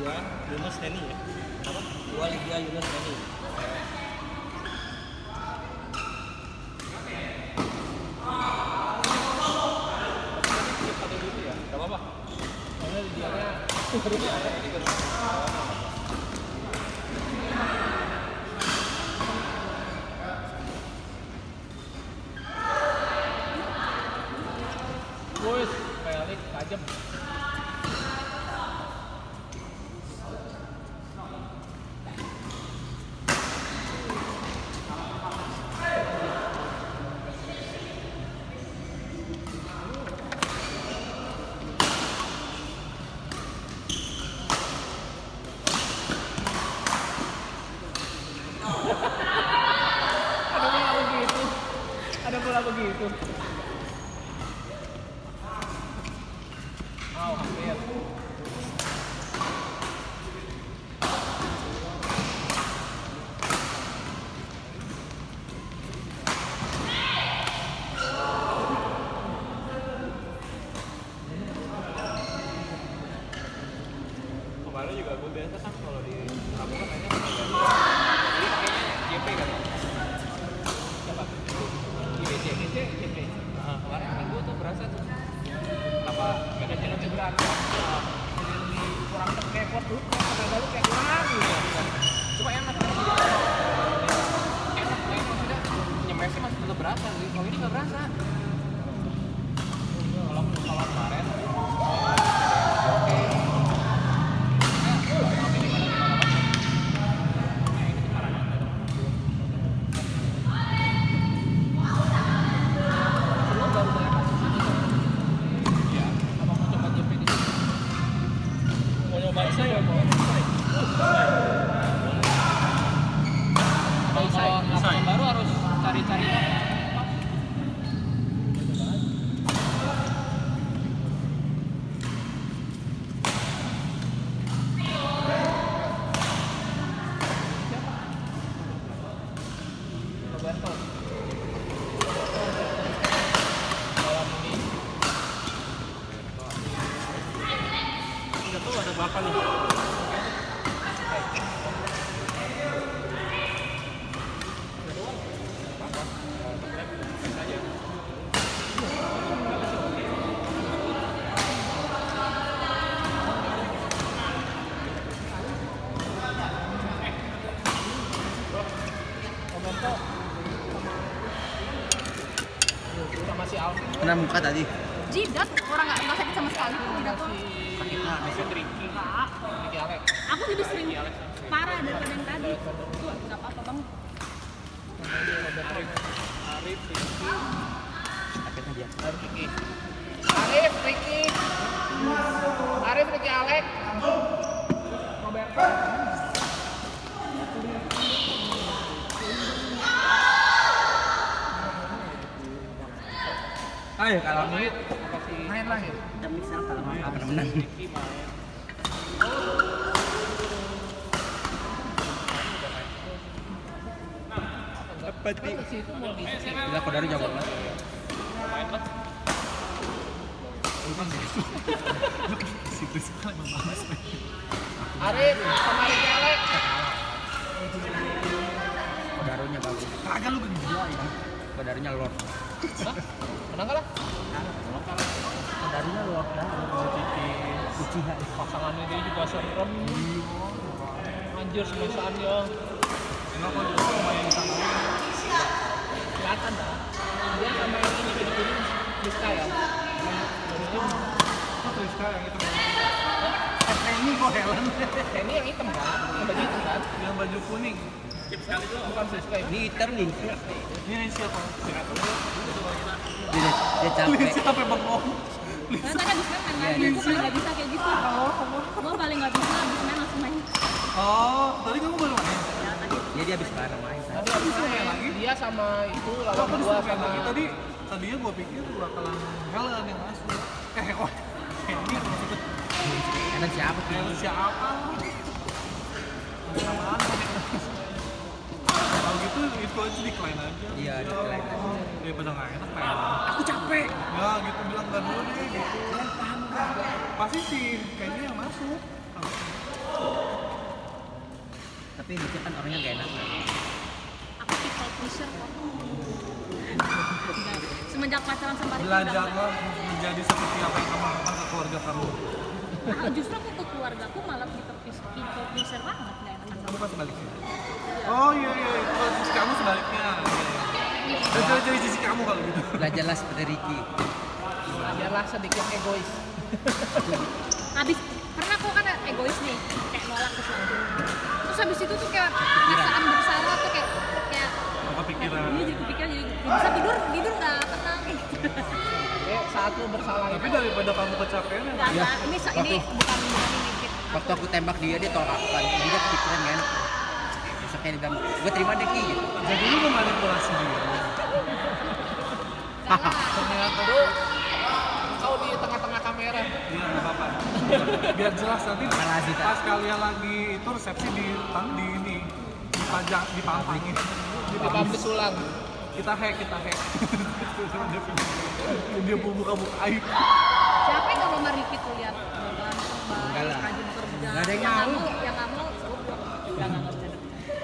Gua Yunus Neni ya. Apa? Gua Ligia Yunus Neni. Gak apa-apa. Soalnya Ligianya Wes, Pelik tajam. ada bola begitu. Oh, hampir. Kemarin juga gue biasa kan kalau di kamu kan nanya jadi pakainya JP kan? Siapa? JP. Kemarin kan gue tuh berasa tuh kenapa beda jalan berat lebih kurang repot tuh tenaga lu kayak kurang gitu. Cuma enak maksudnya nyempresi masih tetap berasa sih, kalau ini nggak berasa. Kalau kemarin oke. Kalau baru harus cari-cari Roberto. Malam ini nggak tahu ada berapa nih. Sama si Alvin Kena muka tadi. Jidat, orang nggak sakit sama sekali. Jidat tuh. sakitnya masih Ricky Alex. Aku jadi sering parah daripada yang tadi. Tuh, nggak apa-apa bang. Arif Ricky Sakitnya dia. Arif Ricky Alex Roberto. Ayo kalau main apa sih Main lah ya. udah bisa kalau mau apa menang. Ricky main Dapat nih. Itu mau di Bila kau dari jawab lah. main lah Situ sekali membahas. Arif sama Ricky Alex. Kodarunya bagus. Kagak lu gila ya. Kodarunya lord. Hah? Menang nggak lah? Kodarunya lord dah. Uchiha. pasangannya dia juga serem anjir semesaannya Kenapa dia main sama lu? Kelihatan dah. Dia sama yang ini gini-gini Rizka ya. Rizka yang itu. Ini kok Helen. Ini yang hitam kan? Yang baju hitam kan? Yang baju kuning. Bukan Rizka ya? Ini Sterling. Ini siapa? Dia Karena capek. tadi abis main lagi, aku paling nggak bisa kayak gitu. Gue paling nggak bisa abis main langsung main. Oh, tadi kamu baru main? Ya tadi. Dia habis bareng main. Tadi habis main lagi. Dia sama itu lawan Apa gua disuruh sama lagi tadi? Tadinya gua pikir bakalan Helen yang masuk. Wah, ini maksudnya Karena siapa tuh? Helen siapa? Sama kalau gitu itu aja decline aja. Iya, decline aja. Daripada nggak enak kayak. Aku capek. Ya gitu bilang nggak dulu deh gitu. Pasti sih kayaknya yang masuk. Tapi Nice kan orangnya gak enak. Aku people pleaser kok. Enggak. Semenjak pacaran sama Riki Belajarlah menjadi seperti apa yang kamu lakukan ke keluarga kamu. justru aku ke keluarga aku malah people pleaser banget nggak enakan Kamu kan sebaliknya. Oh iya, kalau sisi kamu sebaliknya. Dan jadi sisi kamu kalau gitu. Belajarlah seperti Ricky. Belajarlah sedikit egois. habis pernah aku kan egois nih kayak nolak sesuatu terus habis itu tuh kayak perasaan bersalah tuh kayak Kepikiran. ini jadi kepikiran jadi bisa tidur nggak tenang gitu. Saat lu bersalah Tapi itu daripada kamu kecapean ya. Nggak, ini bukan ini gitu. Waktu aku tembak dia tolak kan. Dia kepikiran gak enak. Besoknya dia bilang, gue terima deh Ki gitu. Jadi lu memanipulasi dia. Salah. Ternyata kau di tengah-tengah kamera. iya nggak apa-apa. Biar jelas nanti Narasi, tak? pas kalian lagi itu resepsi di ini dipajang dipampangin. Dipublish ulang. Kita hack. Dia buka aib. Siapa yang nggak mau Riki tuh lihat Enggak lah. rajin kerja Nggak ada yang nggak mau. yang nggak mau nggak ngerti.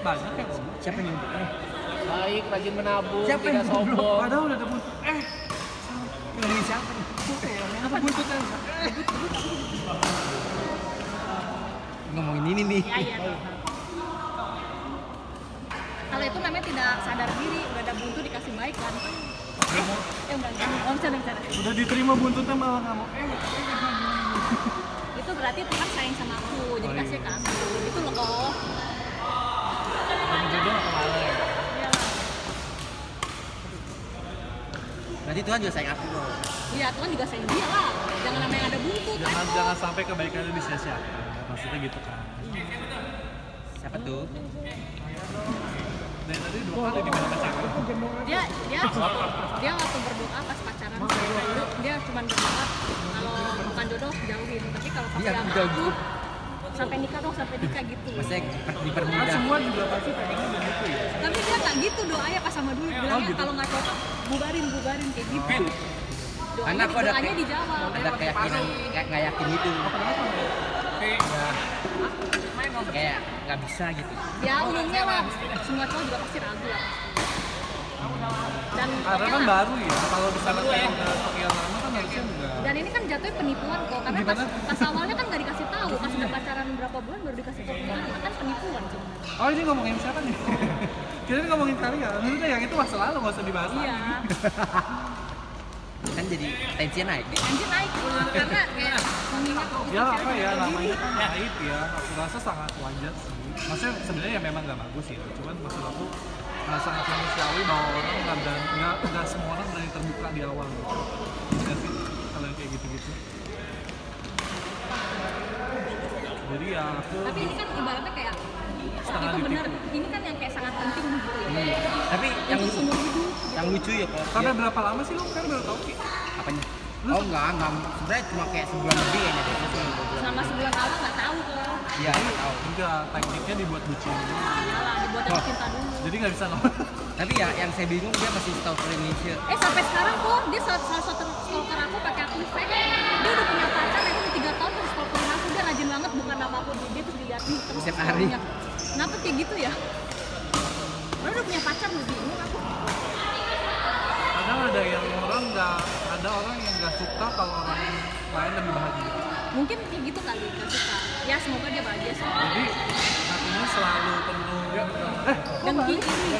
Banyak yang Siapa yang Baik, rajin menabung, Siapa tidak yang goblok? sombong. padahal udah ada buntut. ngomongin siapa? Apa buntutnya? Ngomongin ini nih. Iya. Kalau itu namanya tidak sadar diri, udah ada buntu dikasih baik kan. Enggak. Oh, bercanda. Udah diterima buntutnya malah nggak mau. Itu berarti Tuhan sayang sama aku, jadi kasih ke aku. Itu loh kok. Jodoh nggak kemana ya? Iya. Berarti Tuhan juga sayang aku loh. Iya, Tuhan juga sayang dia lah. Jangan namanya ada buntu kan. Jangan sampai kebaikannya disia-siakan. Maksudnya gitu kan. Siapa tuh? Dan tadi dua kali di mana pacaran. Dia waktu berdoa pas pacaran dia cuma berdoa kalau bukan jodoh jauhin, tapi kalau pas Iya, sama jauh. aku sampai nikah gitu. Maksudnya Kan dipermudah. semua juga pasti pengennya begitu ya. Tapi dia nggak gitu doanya pas sama dulu bilangnya gitu. kalau nggak cocok bubarin kayak gitu. Karena aku ada Doanya dijawab. ada keyakinan nggak yakin gitu. Kayak nggak bisa gitu. Ya umumnya lah semua cowok juga pasti ragu lah. Dan Karena oke kan lah. baru ya. Kalau misalnya kayak sekian lama kan harusnya enggak. Dan ini kan jatuhnya penipuan kok, karena Gimana? pas awalnya kan nggak dikasih tahu, pas udah pacaran berapa bulan baru dikasih tahu itu kan penipuan sebenarnya. Oh ini ngomongin siapa nih? Kita ini ngomongin kalian. Maksudnya yang itu masa lalu nggak usah dibahas Iya, lagi. Kan jadi tensinya naik nih. anjir naik karena kayak mengingat Ya apa ya namanya kan aib ya. Aku rasa sangat wajar sih. Maksudnya sebenarnya ya memang nggak bagus ya. Cuman maksud aku sangat manusiawi bahwa orang nggak semua orang berani terbuka di awal. Ya sih kalau yang kayak gitu-gitu. Jadi ya aku tapi ini kan ibaratnya kayak Setengah itu benar, ditipu. ini kan yang kayak sangat penting gitu ya. Tapi yang Untuk seumur hidup. yang lucu ya kok. sampai berapa lama sih lu kan baru tahu Ki? Apanya? Oh enggak. Sebenarnya cuma kayak sebulan lebih kayaknya deh. Selama sebulan awal nggak tahu kok. Iya, nggak tahu. Enggak, tekniknya dibuat bucin. Iyalah, dibuat jatuh cinta dulu. Jadi nggak bisa nolak. Tapi ya yang saya bingung dia masih stalker Indonesia. Sampai sekarang kok dia salah satu stalker aku pakai akun fake. Dia udah punya pacar, itu udah 3 tahun terus stalkerin aku, dia rajin banget bukan nama aku dia terus diliatin terus. Setiap hari. Kenapa kayak gitu ya? Dia udah punya pacar lu bingung aku. Kadang ada orang yang nggak suka kalau orang lain lebih bahagia. Mungkin kayak gitu kali, gak suka. Ya semoga dia bahagia sih. Jadi hatinya selalu penuh Dengki iri.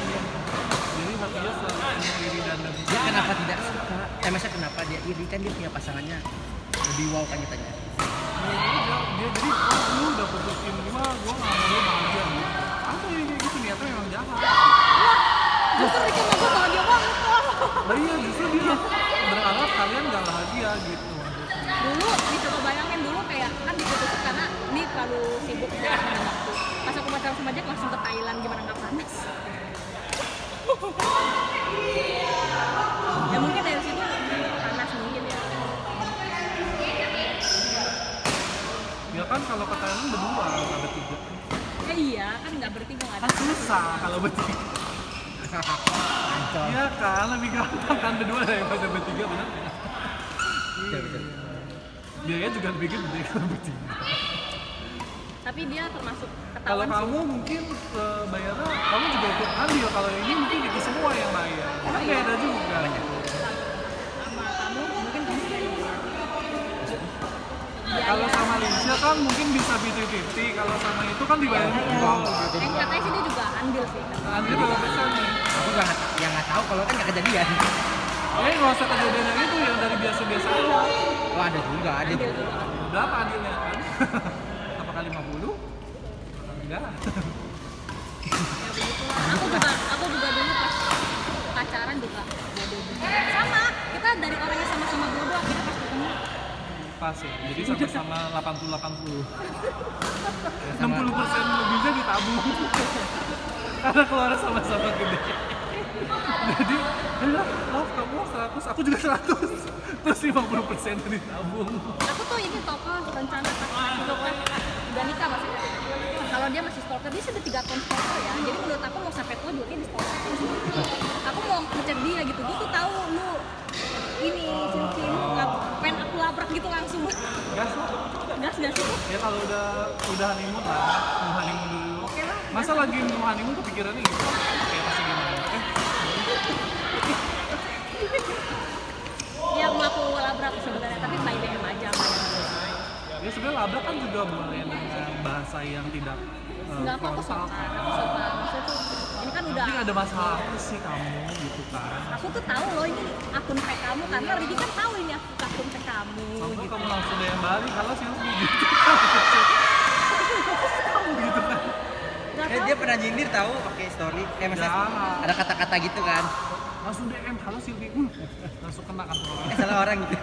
jadi hatinya selalu penuh iri dan dengki. Dia kenapa tidak suka? Masa kenapa dia iri kan dia punya pasangannya lebih wow kan katanya. Dia jadi lu udah putusin gua nggak mau lu bahagia. Apa ya kayak gitu niatnya memang jahat. Justru Ricky sama gue bahagia banget kok. Nah iya justru dia berharap kalian nggak bahagia gitu. Dulu, coba bayangin dulu kayak kan diputusin karena ini terlalu sibuk ya ada waktu. Pas aku pacaran sama dia langsung ke Thailand gimana nggak panas. Ya mungkin dari situ panas mungkin ya. Ya kan kalau ke Thailand berdua nggak bertiga. Ya iya kan nggak bertiga nggak ada. Kan susah kalau bertiga. Ancol. Iya kan lebih gampang kan berdua daripada bertiga benar. Betul. Biaya juga lebih gede kalau bertiga. Tapi dia termasuk Kalau ketahuan sih. kamu mungkin bayarnya, kamu juga ikut andil. Kalau ini mungkin kita semua yang bayar. Kan beda juga. Sama kamu mungkin kamu dari Kalau sama Linsya kan mungkin bisa 50-50. Kalau sama itu kan dibayar full gitu. katanya sih dia juga andil sih. Andil berapa persen nih? Aku nggak tahu kalau kan nggak kejadian. Nggak usah kejadian yang itu, yang dari biasa-biasa aja. Oh ada juga, ada Andil juga. juga. Berapa adilnya kan? Apakah 50? Enggak. Ya begitulah. Aku juga dulu pas pacaran juga bodoh juga. Sama, kita dari orang yang sama-sama bodoh akhirnya pas ketemu Pas ya, jadi sama-sama 80-80. Ya, sama 60% lebihnya ditabung. Karena keluar sama-sama gede. Jadi, love kamu 100, aku juga 100. Terus 50% ditabung. aku tuh ini toko rencana pas udah nikah maksudnya. Kalau dia masih stalker, dia sudah 3 tahun stalker ya. Jadi menurut aku mau sampai tua juga dia di stalker. Aku mau ngecek dia gitu. Gue tuh tahu lu ini cium pengen aku labrak gitu langsung. Gas lah. Gas gak sih? Ya kalau udah honeymoon lah, mau honeymoon dulu. Oke lah. Masa lagi mau honeymoon kepikirannya gitu? Kayak pasti gimana? Ya mau aku labrak sebenarnya, tapi by DM aja. Ya sebenarnya labrak kan juga boleh dengan bahasa yang tidak Enggak kok aku frontal sopan. kan. Maksudnya tuh ini kan udah Mungkin ada masalah apa sih kamu gitu kan? aku tuh tahu loh ini akun fake kamu karena Ridi kan tahu ini akun fake kamu Sampai gitu. kamu langsung DM balik, kalau sih gitu. Tahu gitu kan? Nggak tahu. dia pernah nyindir tahu pakai story. Maksudnya Jangan. ada kata-kata gitu kan. Langsung DM, halo Silvi, langsung kena kan tuh orang. Salah orang gitu.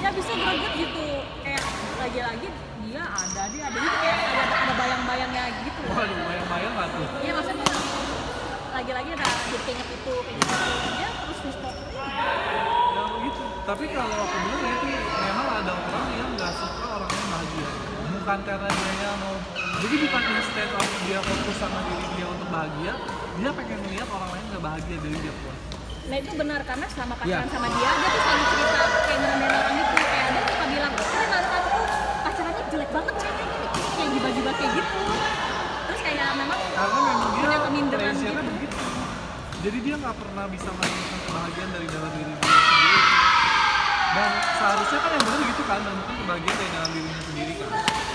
Ya bisa greget gitu kayak lagi-lagi dia ada gitu kayak ada bayang-bayangnya gitu. Waduh, bayang-bayang nggak tuh? Iya maksudnya tuh lagi-lagi ada jadi keinget itu kayak gitu. Dia terus di stop. Ya gitu. Tapi kalau aku bilang ya itu memang ada orang yang nggak suka orangnya bahagia. Bukan karena dia mau, jadi bukan instead of dia fokus sama diri dia untuk bahagia, dia pengen melihat orang lain nggak bahagia dari dia puas. Nah itu benar karena selama pacaran Iya. sama dia tuh selalu cerita kayak ngerendahin orang gitu kayak dia suka bilang mantanku pacarannya jelek banget ceweknya kayak gibah-gibah kayak gitu terus kayak memang Karena memang dia punya keminderan prinsipnya gitu. begitu. Jadi dia nggak pernah bisa menemukan kebahagiaan dari dalam diri dia sendiri. Dan seharusnya kan yang benar gitu kan, menemukan kebahagiaan dari dalam dirinya sendiri kan.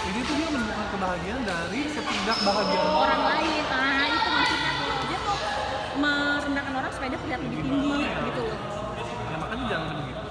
Ini tuh dia menemukan kebahagiaan dari ketidakbahagiaan orang lain nah itu maksudnya tuh dia mau merendahkan orang supaya dia terlihat lebih tinggi gitu loh. Ya makanya jangan begitu.